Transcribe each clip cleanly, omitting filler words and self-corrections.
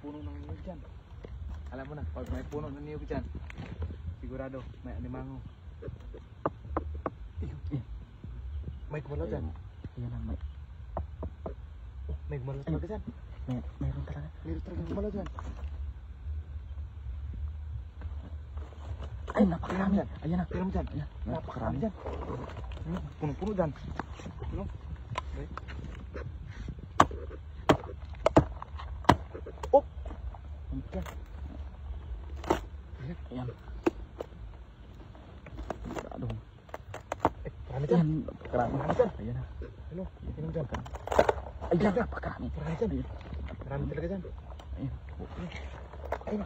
puno ng niyog dyan. Alam mo na, pag may puno ng niyog dyan, sigurado may alimango. May gumalaw dyan. Ayan na, may. Oh, may gumalaw talaga dyan. Mayroon talaga. Meron talaga gumalaw dyan. Ay, napakarami. Ayan na. Meron dyan. Ayan, Napakarami dyan. Puno-puno dyan. Puno. Okay. Oh! Dyan. Ayan. Sigurado. Marami dyan. Ayan, napakarami. Marami dyan. Ayan na. Ano? Meron dyan. Ayan, napakarami. Marami dyan. Marami talaga dyan. Ayan. Ayun.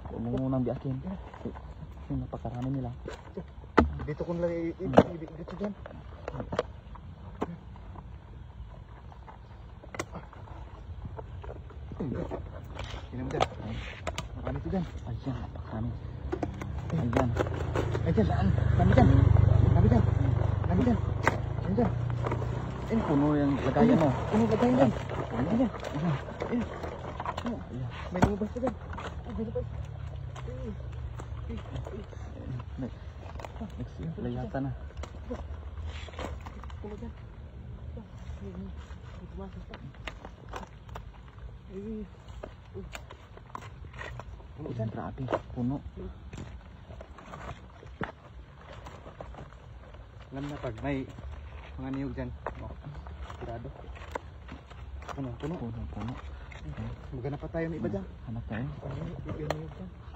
Huwag mo munang biakin. Yung napakarami nila. Dito ko nila dito dyan. Tingnan mo dyan. Marami ito dyan. Ayan, napakarami. Ayan. Ay dyan, saan? Marami dyan. Marami dyan. Marami dyan. Marami dyan. Puno yung lagayan mo. Puno lagayan dyan. Marami dyan. Ayan. Ayan. May lumabas na dyan. May lumabas. Layata na. Puno dyan. Puno dyan. Grabe. Puno. Alam na pag may mga niyog dyan. Sigurado. Puno. Puno. Maghanap pa tayo ng iba dyan. Hanap tayo. Yung niyog dyan.